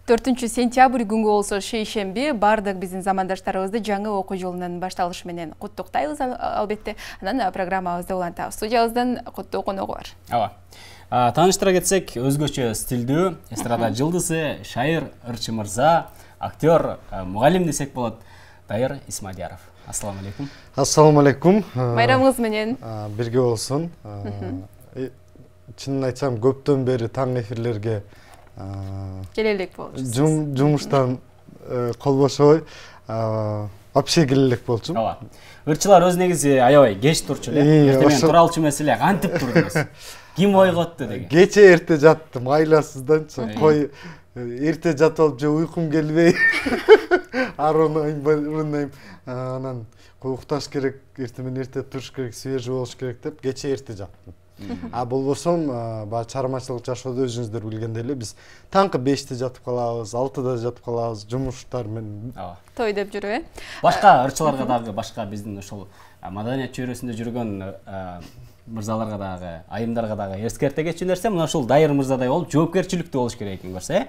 4 сентябрь күнгө болсо шейшемби бардык биздин замандаштарыбызды жаңы окуу жылынын башталышы менен куттуктайбыз албетте. Анан программабызды улантабыз. Студиябыздан куттуу коногу бар. Ооба. Тааныштыра кетсек, өзгөчө стилдүү эстрада жылдызы Шайыр Ырчы мырза, актер, мугалим десек болот, Дайыр Исмадияров. Ассаламу алейкум. Ассаламу алейкум. Байрамыңыз менен. Бирге болсун. Чынын айтсам, көптөн бери таң эфирлерге келелек болчусуз. Жумуштан кол бошобой, вообще келелек болчумун. Ооба. Ырчылар өз негизи аябай кеч турчу эле. Эртең туралчу маселе кантип турдуңуз? Ким ойготту деген? Кече эрте жаттым, айласыздан кой эрте жатып алып же уйкум келбей. Арынайм. Анан кой укташ керек, эртемен эрте туруш керек, свежий болуш керек деп кече эрте жаттым. Болбосом, чармачылык жашоодо өзүңүздөр билгендей эле биз таңкы 5-те жатып калабыз, 6-да жатып калабыз, жумуштар менен. Той деп жүрүп, Башка ырчыларга дагы, башка биздин ошол маданият чөйрөсүндө жүргөн мырзаларга дагы, айымдарга дагы эскерте кетчү нерсе, мына ушул Дайыр мырзадай болуп, жоопкерчиликтүү болуш керек экен көрсө,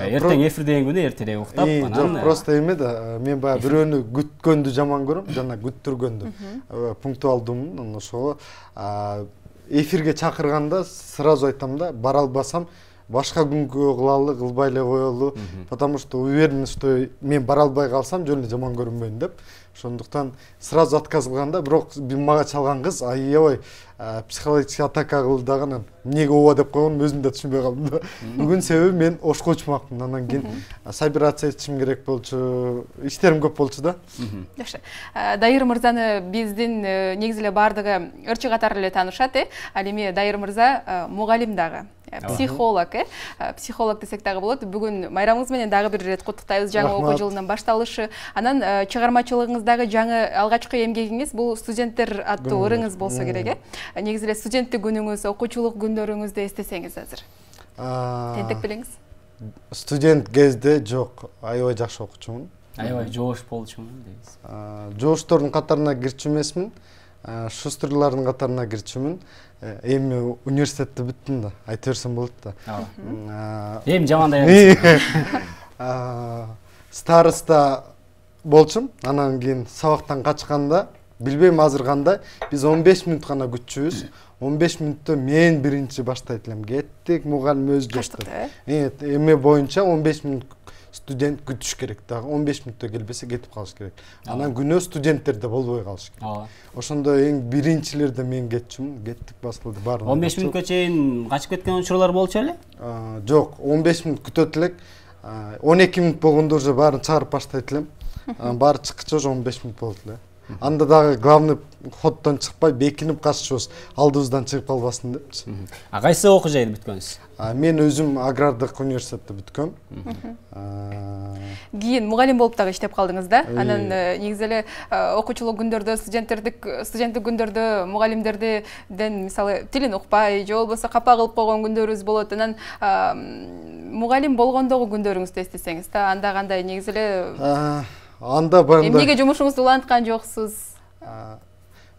эртең эфир деген күнү эртерээк уктап, анан жок, просто эме да, мен баягы бирөөнү күткөндү жаман көрөм, жана күттүргөндү. Пунктуалдуумун, ошого эфирге чакырганда сразу айтам да, бара албасам башка күнгө кылалы, кылбай эле коелу, потому что уверен, что мен бара албай калсам жөн эле жаман көрүнбөйм деп. Ошондуктан сразу отказ кылганда, бирок мага чалган кыз аябай психологический атака кылды дагы, эмнеге ооба деп койгонун өзүм да түшүнбөй калдым да. Бүгүн себеби мен ошкочмакмын, анан кийин собираться этишим керек болчу, иштерим көп болчу да. Жакшы. Дайыр мырзаны биздин негизи эле бардыгы ырчы катары эле таанышат, ал эми Дайыр мырза мугалим дагы. Психолог, психолог десек дагы болот. Бүгүн майрамыңыз менен дагы бир ирет куттуктайбыз жаңы окуу жылынын башталышы. Анан чыгармачылыгыңыздагы жаңы алгачкы эмгегиңиз бул студенттер аттуу ырыңыз болсо керек, Негизи эле студенттик күнүңүз, окуучулук күндөрүңүздү эстесеңиз азыр. Тентек билиңиз. Студент кезде жок, аябай жакшы окуучумун. Аябай жоош болчумун дейсиз. Жооштордун катарына кирчү эмесмин, шустрлардын катарына кирчүмүн. Эми университетти бүттүм да, айта берсем болот да. Эми жамандай. Староста болчум, анан кийин сабактан качканда, билбейм азыр кандай, биз 15 мүнөт гана күтчүбүз. 15 мүнөттө мен биринчи баштайт элем. Кеттик, мугалим өзү жашты. Эме боюнча 15 мүнөт студент күтүш керек дагы. 15 мүнөттө келбесе кетип калыш керек. Анан күнөө студенттер да болбой калыш керек. Ошондо эң биринчилерде мен кетчүмүн, кеттик басылды баары. 15 мүнөткө чейин качып кеткен учурлар болчу эле? Жок, 15 мүнөт күтөт элек. 12 мүнөт болгондо уже баарын чыгарып баштайт элем. Баары чыккыча 15 мүнөт болот эле. Анда дагы главный ходдон чыкпай бекинип каччубуз, алдыбыздан чыгып калбасын депчи. Кайсы окуу жайды бүткөнсүз? Мен өзүм агрардык университетти бүткөм. Кийин мугалим болуп дагы иштеп калдыңыз да? Анан негизи эле окуучулук күндөрдө, студенттик күндөрдө мугалимдерден мисалы тилин укпай, же болбосо капа кылып койгон күндөрүбүз болот. Анан мугалим болгондогу күндөрүңүздү эстесеңиз да, анда кандай негизи эле анда барында эмнеге жумушуңузду уланткан жоксуз?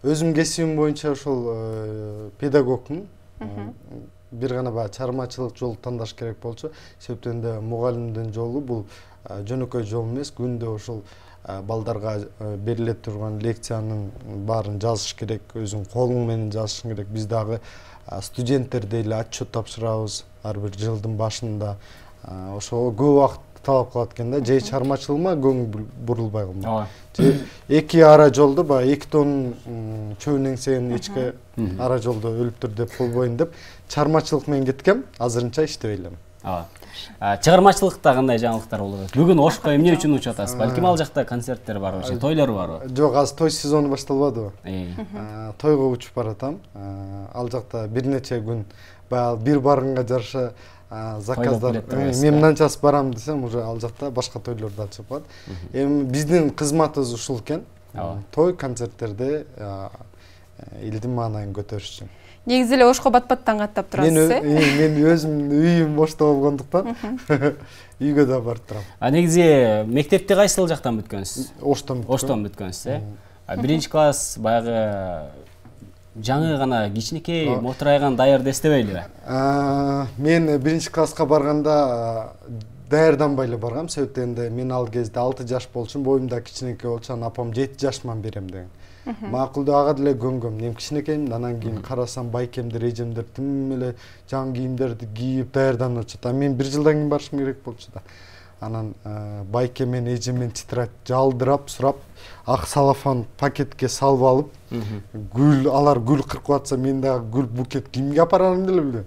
Өзүм кесибим боюнча ошол педагогмун. Бир гана баягы чыгармачылык жол тандаш керек болчу. Себептен да мугалимдин жолу бул жөнөкөй жол эмес. Күндө ошол балдарга бериле турган лекциянын баарын жазыш керек, өзүң колуң менен жазышың керек. Биз дагы студенттердей эле отчет тапшырабыз ар бир жылдын башында. Ошого көп убакыт талап кылат экен да, же чыгармачылыгыма көңүл бурулбай калмак. Эки ара жолду, баягы 2 тонн чөбүн эңсеген эчке ара жолдо өлүптүр деп болбойн деп чыгармачылык менен кеткем, азырынча иштебей элем. Чыгармачылыкта кандай жаңылыктар болот? Бүгүн Ошко эмне үчүн учуп атасыз? Балким ал жакта концерттер барбы, же тойлор барбы? Жок, азыр той сезону башталбадыбы? Тойго учуп баратам. Ал жакта бир нече күн баягы бир барганга жараша заказдар. Мен мынанчасы барам десем, уже ал жакта башка тойлордо чыгып калат. Эми биздин кызматыбыз ушул экен. Той концерттерде элдин маанайын көтөрүш үчүн. Негизи эле Ошко бат-баттан каттап турасыз, Мен өзүм үйүм Ошто болгондуктан үйгө да барып турам. Негизи мектепти кайсыл жактан бүткөнсүз? Оштон бүткөнсүз, Биринчи класс баягы жаңы гана кичинекей мотурайган Дайырды эстебейлиби? Мен биринчи класска барганда даярданбай эле баргам, себептен мен ал кезде 6 жаш болчумун, боюм да кичинекей болчу, анан апам 7 жашман берем деген. Макулду ага деле көнгөм. Мен кичинекеймин, анан кийин карасам байкемдер, эжемдер тим эле жаңы кийимдерди кийип даярданып атышат. Мен 1 жылдан кийин барышым керек болчу да. Анан байке мен эже мен тетрадь жалдырап, сурап, ак салафан пакетке салып алып, гүл, алар гүл кыркып атса, мен дагы гүл букет кимге апарарымды деле билбейм.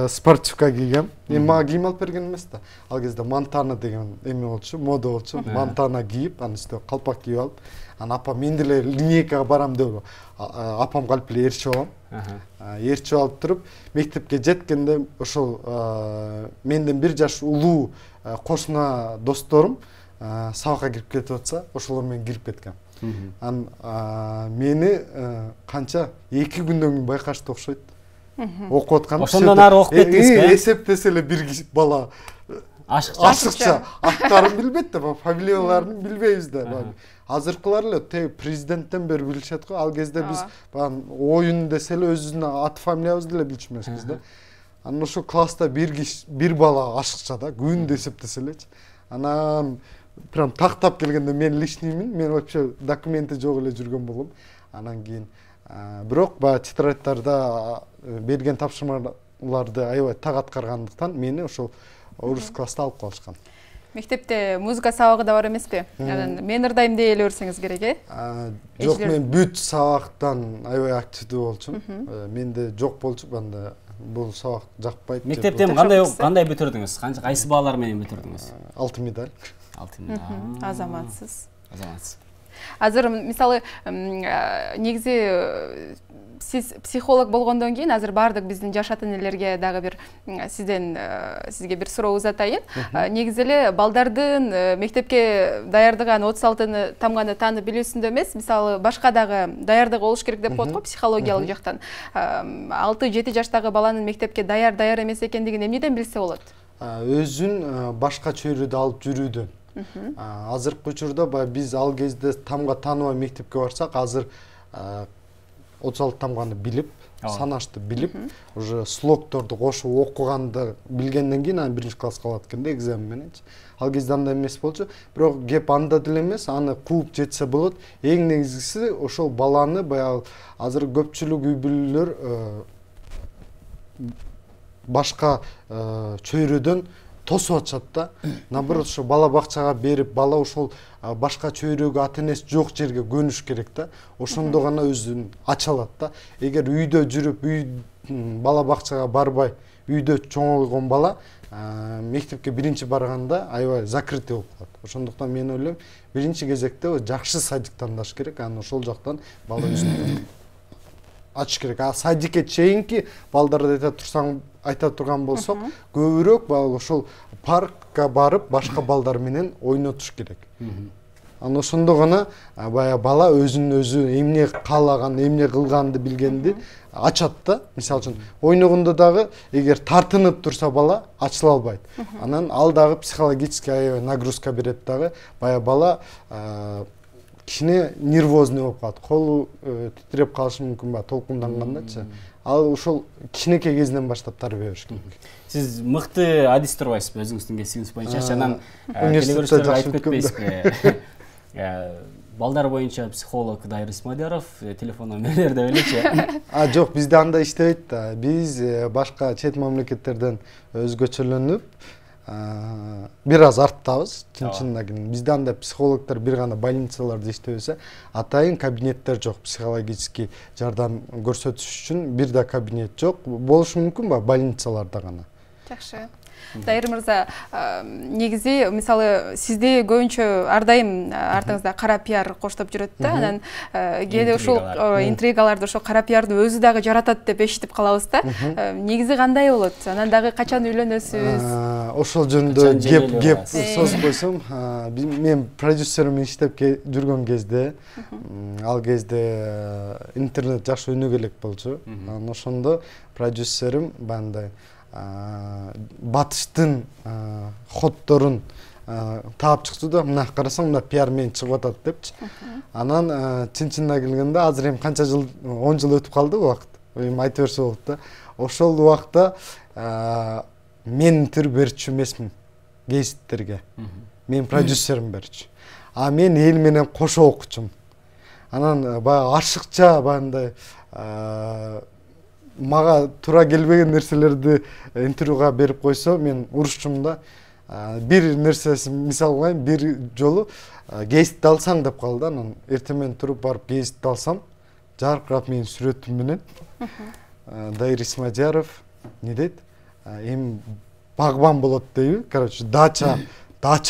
Спортивка кийгем. Мага кийим алып берген эмес да. Ал кезде Монтана деген эме болчу, мода болчу. Монтана кийип, анын үстүнө калпак кийип алып, анан апам мен деле линейкага барам деп, апамга алып эле ээрчип алам. Ээрчип алып туруп, мектепке жеткенде ошол менден 1 жаш улуу кошуна досторум сабакка кирип кетип атса, ошолор менен кирип кеткем. Мени канча 2 күндөн кийин байкашты окшойт. Окуп аткан. Ошондон ары окуп кеттиңизби? Эсептесе эле бир киши бала ашыкча аттарын билбейт да, фамилияларын билбейбиз да. Азыркылар эле президенттен бери билишет го. Ал кезде биз оюн десе эле өзүбүздүн ат фамилиябызды эле билчү эмеспиз да. Анан ошо класста бир бала ашыкча да, күндү эсептесе элечи. Анан прям тактап келгенде мен лишниймин, мен вообще документи жок эле жүргөн болгом. Анан кийин бирок баягы тетрадьтарда берген тапшырмаларды аябай так аткаргандыктан мени ошол орус класста алып калышкан. Мектепте музыка сабагы да бар эмеспи? Анан мен ырдайм дей эле берсеңиз керек, Жок, мен бүт сабактан аябай активдүү болчумун. Менде жок болчу, анда бул сабак жакпайт. Мектепте кандай бүтүрдүңүз? Кайсы баалар менен бүтүрдүңүз? 6 медаль. 6 медаль. Азаматсыз. Азаматсыз. Азыр мисалы негизи сиз психолог болгондон кийин азыр бардык биздин жаш ата энелерге дагы бир сизге бир суроо узатайын. Негизи эле балдардын мектепке даярдыган 36-ны тамганы таанып билүүсүндө эмес, мисалы башка дагы даярдыгы болуш керек деп коет го психологиялык жактан. 6-7 жаштагы баланын мектепке даяр эмес экендигин эмнеден билсе болот? Өзүн башка чөйрөдө алып жүрүүдөн. Азыркы учурда биз ал кезде тамга тааныбай мектепке барсак, азыр 36 тамганы билип, санашты билип, уже слогторду кошуп окуганды билгенден кийин анан 1-класска алат экенде экзамен мененчи. Ал кезде андай эмес болчу, бирок кеп анда деле эмес, аны кууп жетсе болот. Эң негизгиси ошол баланы баягы азыр көпчүлүк үй бүлөлөр башка чөйрөдөн тосуп атышат да. Наоборот, ошо бала бакчага берип, бала ошол башка чөйрөгө ата-энеси жок жерге көнүш керек да. Ошондо гана өзүн ача алат да. Эгер үйдө жүрүп, бала бакчага барбай, үйдө чоңойгон бала мектепке биринчи барганда аябай закрытый болуп калат. Ошондуктан мен ойлойм, биринчи кезекте жакшы садик тандаш керек, анан ошол жактан бала өзүн ачыш керек. Садикке чейинки балдарды айта турган болсок, көбүрөөк ошол паркка барып, башка балдар менен ойнотуш керек. Анан ошондо гана баягы бала өзүн өзү эмне каалаган, эмне кылганды билгенди ачат да. Мисалы үчүн ойногондо дагы эгер тартынып турса бала ачыла албайт. Анан ал дагы психологический аябай нагрузка берет дагы. Баягы бала кичине нервозный болуп калат. Колу титиреп калышы мүмкүн толкундангандачы. Ал ошол кичинекей кезинен баштап тарбия бериш керек. Сиз мыкты адис турбайсызбы өзүңүздүн кесибиңиз боюнча? Анан телевизордо айтып кетпейсизби? Балдар боюнча психолог Дайыр Исмадияров, телефон номерлери деп элечи. Жок, бизде андай иштебейт да. Биз башка чет мамлекеттерден өзгөчөлөнүп, бир аз арттабыз, чын-чынына келгенде. Бизде андай психологдор бир гана больницаларда иштебесе, атайын кабинеттер жок, психологический жардам көрсөтүш үчүн бир да кабинет жок. Болушу мүмкүн больницаларда гана. Жакшы. Дайыр мырза, негизи мисалы сизди көбүнчө ар дайым артыңызда кара пиар коштоп жүрөт да, анан кээде ушул интригаларды ошо кара пиардын өзү дагы жаратат деп эшитип калабыз да. Негизи кандай болот? Анан дагы качан үйлөнөсүз? Ошол жөнүндө кеп сөз койсом, мен продюсерим иштеп жүргөн кезде, ал кезде интернет жакшы өнүгө элек болчу. Анан ошондо продюсерим бандай батыштын ходдорун таап чыкты да, мына карасаң мына пиар менен чыгып атат депчи. Анан чын-чынына келгенде азыр эми канча жыл, 10 жыл өтүп калды убакыт. Эми айта берсе болот да. Ошол убакта мен интервью берчү эмесмин гейсттерге. Мен продюсерим берчү. А мен эл менен кошо окучум. Анан баягы ашыкча баягындай мага туура келбеген нерселерди интервьюга берип койсо мен урушчумун да. Бир нерсесин мисал кылайын, бир жолу гейстти алсаң деп калды. Анан эртең туруп барып гейстти алсам, жаркырап менин сүрөтүм менен Дайыр Исмадияров не дейт? Эми багбан болот дейби. Короче, дача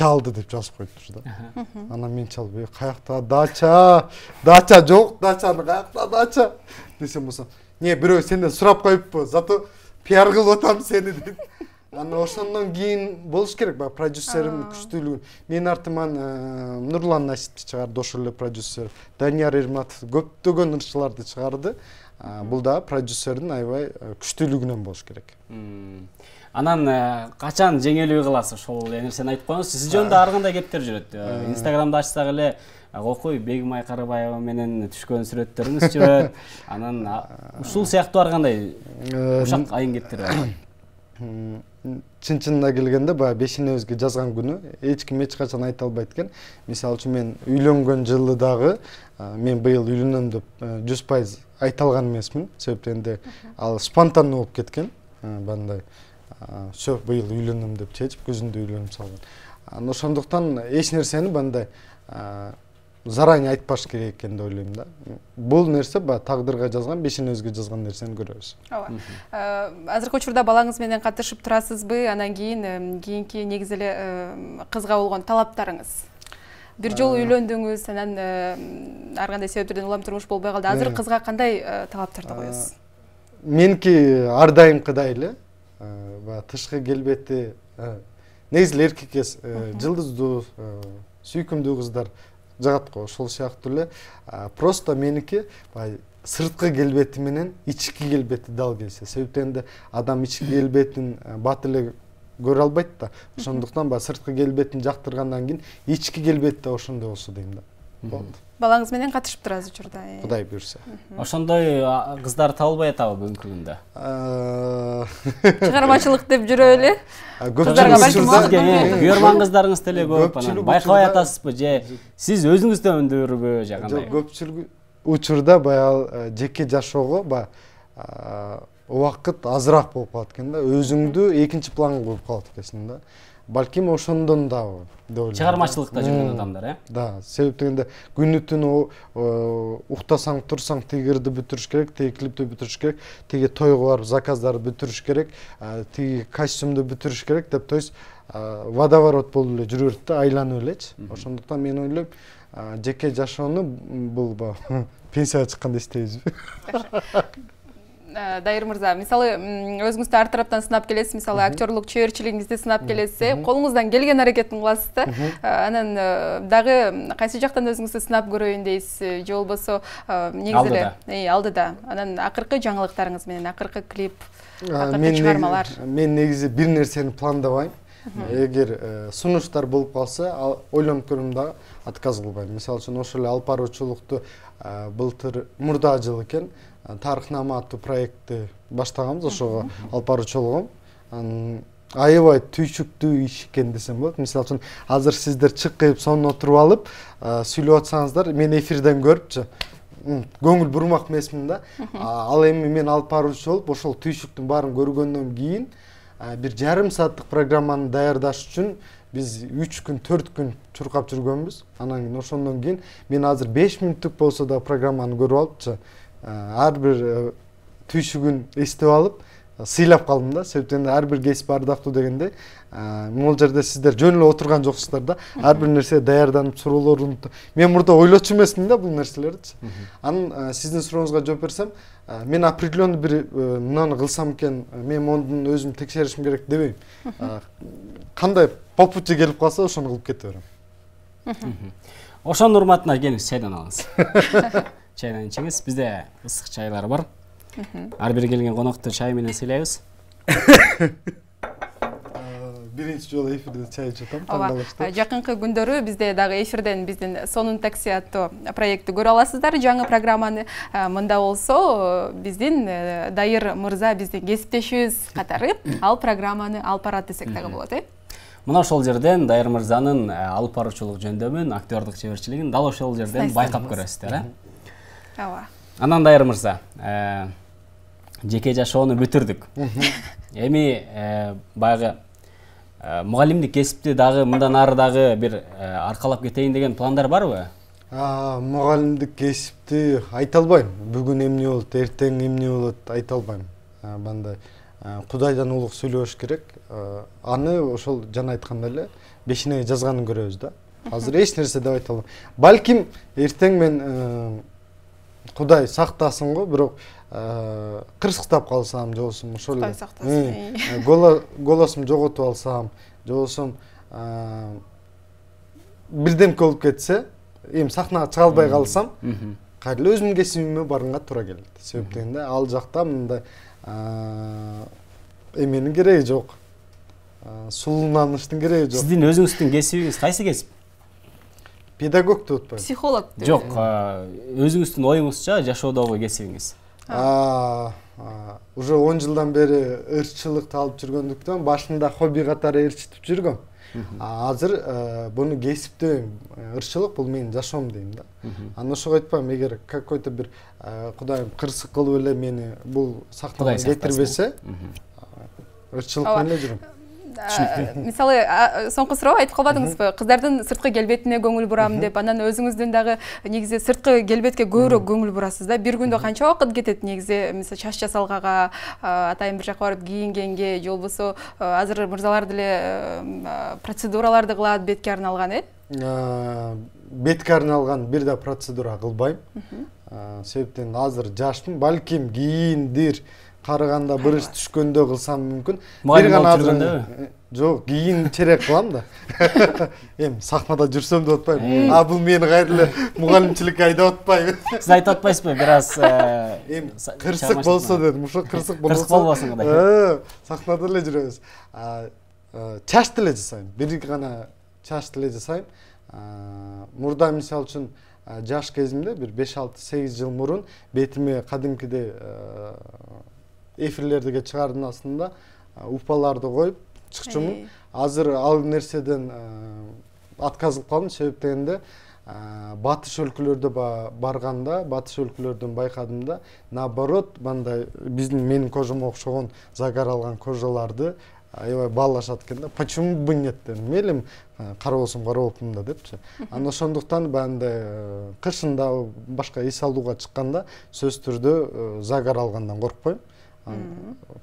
алды деп жазып коюптур да. Анан мен чалып, каякта дача жок, дачаны каякта дача десем болсо, не бирөө сенден сурап коюппу, зато пиар кылып атам сени дейт. Анан ошондон кийин болуш керек, баягы продюсерим күчтүүлүгүн. Менин артыман Нурлан Насипти чыгарды, ошол эле продюсер. Данияр Эрматов көптөгөн ырчыларды чыгарды. Бул да продюсердин аябай күчтүүлүгүнөн болуш керек. Анан качан жеңелүү кыласыз? Ошол нерсени айтып коюңуз. Сиз жөнүндө ар кандай кептер жүрөт? Инстаграмда ачсак эле Окуй Бегимай Карабаева менен түшкөн сүрөттөрүңүз жүрөт. Анан ушул сыяктуу ар кандай ушак айын кептер бар. Чын-чынына келгенде баягы бешенебизге жазган күнү эч ким эч качан айта албайт экен. Мисалы үчүн мен үйлөнгөн жылы дагы мен быйыл үйлөнөм деп 100% айта алган эмесмин. Себептен ал спонтанный болуп кеткен. Бандай всё быйыл үйлөнөм деп чечип көзүндө үйлөнүп салган. Ошондуктан эч нерсени бандай заранее айтпаш керек экен деп ойлойм да. Бул нерсе баягы тагдырга жазган, бешенебизге жазган нерсени көрөбүз. Ооба. Азыркы учурда балаңыз менен катышып турасызбы? Анан кийинки негизи эле кызга болгон талаптарыңыз? Бир жолу үйлөндүңүз, анан ар кандай себептерден улам турмуш болбой калды. Азыр кызга кандай талаптарды коесуз? Меники ар дайымкыдай эле. Баягы тышкы келбети, негизи эле эркекке жылдыздуу, сүйкүмдүү кыздар жагат го, ошол сыяктуу эле. Просто меники баягы сырткы келбети менен ички келбети дал келсе. Себептен адам ички келбетин бат эле көрө албайт да. Ошондуктан баягы сырткы келбетин жактыргандан кийин ички келбет да ошондой болсо дейм да. Болду. Балаңыз менен катышып турасыз учурда. Кудай буйрса. Ошондой кыздар табылбай атабы бүгүнкү күндө? Чыгармачылык деп жүрө эле. Көрмөн кыздарыңыз деле көп, анан байкабай атасызбы же сиз өзүңүз да өндөрбү же кандай? Көпчүлүк учурда баягы жеке жашоого баягы убакыт азыраак болуп калат экен да. Өзүңдү экинчи планга коюп калат экенсиң да. Балким ошондон дагы деп ойлойм. Чыгармачылыкта жүргөн адамдар, Да, себептен күнү түнү уктасаң, турсаң, тигирди бүтүрүш керек, тиги клипти бүтүрүш керек, тиги тойго барып заказдарды бүтүрүш керек, тиги костюмду бүтүрүш керек деп, то есть водоворот болуп эле жүрө берет да, айланып элечи. Ошондуктан мен ойлойм, жеке жашоону бул пенсияга чыкканда иштейбизби? Дайыр мырза, мисалы өзүңүздү ар тараптан сынап келесиз, мисалы актерлук чөбөрчүлүгүңүздү сынап келесиз, колуңуздан келген аракетин кыласыз да. Анан дагы кайсы жактан өзүңүздү сынап көрөйүн дейсиз, же болбосо негизи эле алдыда. Анан акыркы жаңылыктарыңыз менен, акыркы клип, акыркы чыгармалар. Мен негизи бир нерсени пландабайм. Эгер сунуштар болуп калса, ойлонуп көрөм дагы отказ кылбайм. Мисалы үчүн ошол эле алып баруучулукту былтыр мурда жыл экен Тарыхнама аттуу проектти баштаганбыз, ошого алып баруучу болгом. Аябай түйшүктүү иш экен десем болот. Мисалы үчүн азыр сиздер чык кылып сонун отуруп алып сүйлөп атсаңыздар, мен эфирден көрүпчү көңүл бурмак эмесмин да. Ал эми мен алып баруучу болуп ошол түйшүктүн баарын көргөндөн кийин бир жарым сааттык программаны даярдаш үчүн биз 3 күн, 4 күн чуркап жүргөнбүз. Анан кийин ошондон кийин мен азыр 5 мүнөттүк болсо да программаны көрүп алыпчы. Ар бир түйшүгүн эстеп алып сыйлап калдым да. Себептен ар бир кесип ардактуу дегенде, могул жерде сиздер жөн эле отурган жоксуздар да. Ар бир нерсе даярданып, суроолорун мен мурда ойлочу эмесмин да бул нерселерди. Анан сиздин сурооңузга жооп берсем, мен определенный бир мынаны кылсам экен, мен мондун өзүм текшеришим керек дебейм. Кандай попутча келип калса, ошону кылып кете берем. Ошонун урматына келиңиз, чайдан алыңыз. Чайдан ичиңиз, бизде ысык чайлар бар. Ар бир келген конокту чай менен сыйлайбыз. Биринчи жолу эфирде чай ичем, таңкалыштуу. Жакынкы күндөрү бизде дагы эфирден биздин Сонун такси аттуу проектти көрө аласыздар, жаңы программаны. Мында болсо биздин Дайыр мырза биздин кесиптешибиз катары ал программаны алып барат десек дагы болот, Мына ошол жерден Дайыр мырзанын алып баруучулук жөндөмүн, актёрдук чеберчилигин дал ошол жерден байкап көрөсүздөр, Ооба. Анан Дайыр мырза, жеке жашоону бүтүрдүк. Эми баягы мугалимдик кесипти дагы мындан ары дагы бир аркалап кетейин деген пландар барбы? Мугалимдик кесипти айта албайм. Бүгүн эмне болот, эртең эмне болот айта албайм. Мындай Кудайдан улук сүйлөш керек. Аны ошол жана айткандай эле бешинеге жазганын көрөбүз да. Азыр эч нерсе деп айта албайм. Балким эртең мен Кудай сактасын го, бирок кырсыктап калсам, же болбосо ошол Кудай сактасын. Голосумду жоготуп алсам, же болбосо бирдемке болуп кетсе, эми сахнага чыга албай калсам, кайра эле өзүмдүн кесибиме барганга туура келет. Себеп дегенде ал жакта мындай эменин кереги жок. Сулуунаныштын кереги жок. Сиздин өзүңүздүн кесибиңиз кайсы кесип? Педагог деп атпайбы? Психолог. Жок, өзүңүздүн оюңузча жашоодогу кесибиңиз. Уже 10 жылдан бери ырчылыкты алып жүргөндүктөн башында хобби катары ырчытып жүргөм. Азыр буну кесиптебейм. Ырчылык бул менин жашоом дейм да. Аны ошого айтпайм, эгер какой-то бир Кудайым кырсык кылып эле мени бул сахнага кетирбесе, ырчылык менен эле жүрөм. Мисалы, соңку суроо айтып калбадыңызбы? Кыздардын сырткы келбетине көңүл бурам деп, анан өзүңүздүн дагы негизи сырткы келбетке көбүрөөк көңүл бурасыз да. Бир күндө канча убакыт кетет негизи, мисалы чач жасалгага, атайын бир жака барып кийингенге, же болбосо азыр мырзалар деле процедураларды кылат, бетке арналган, Бетке арналган бир да процедура кылбайм. Себептен азыр жашмын, балким кийиндир караганда бырыш түшкөндө кылсам мүмкүн. Бир гана азыр жок, кийин черек кылам да. Эми сахнада жүрсөм деп атпайм. Бул мени кайра эле мугалимчиликке айдап атпайбы. Сиз айтып атпайсызбы, бир аз эми кырсык болсо дедим. Ошо кырсык болсо. Кырсык болбосун кандай. Сахнада эле жүрөбүз. Чачты эле жасайм. Бир гана чачты эле жасайм. Мурда мисалы үчүн жаш кезимде бир 5-6-8 жыл мурун бетиме кадимкидей эфирлерге чыгаардын астында упаларды коюп чыкчумун. Азыр ал нерседен отказ кылып калдым. Себеп дегенде батыш өлкөлөрдө барганда, батыш өлкөлөрдөн байкадым да, наоборот, мындай биздин менин кожомо окшогон загар алган кожаларды аябай баалашат экен да. Почему бы нет дедим. Мейлим кара болсом кара болупмун да депчи. Анан ошондуктан бандай кышында башка эс алууга чыкканда сөзсүз түрдө загар алгандан коркпойм.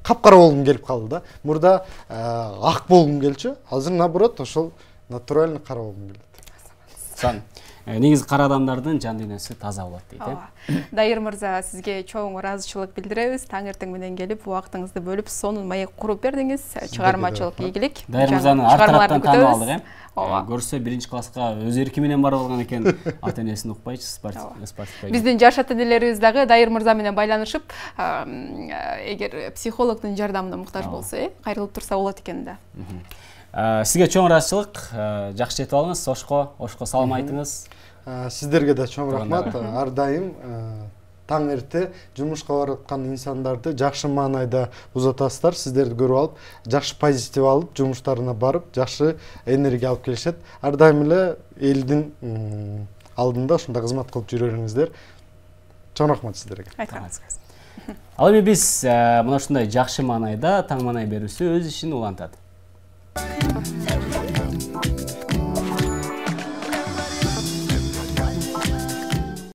Капкара болгум келип калды да. Мурда ак болгум келчү. Азыр наоборот ошол натуральный кара болгум келет. Негизи кара адамдардын жан дүйнөсү таза болот дейт. Дайыр мырза, сизге чоң ыраазычылык билдиребиз. Таң эртең менен келип, убактыңызды бөлүп, сонун маек куруп бердиңиз. Чыгармачылык ийгилик. Дайыр мырзаны ар тараптан таанып алдык, көрсө 1-класска өз эрки менен барып алган экен, ата энесин укпайчы, спортивке. Биздин жаш ата энелерибиз дагы Дайыр мырза менен байланышып, эгер психологдун жардамына муктаж болсо, кайрылып турса болот экен да. Сизге чоң ыраазычылык, жакшы жетип алыңыз, Ошко салам айтыңыз. Сиздерге да чоң рахмат. Ар дайым таң эрте жумушка барып аткан инсандарды жакшы маанайда узатасыздар. Сиздерди көрүп алып, жакшы позитив алып, жумуштарына барып, жакшы энергия алып келишет. Ар дайым эле элдин алдында ушундай кызмат кылып жүрөрүңүздөр. Чоң рахмат сиздерге. Айтканыңызга. Ал эми биз мына ушундай жакшы маанайда таң маанай берүүсү өз ишин улантат.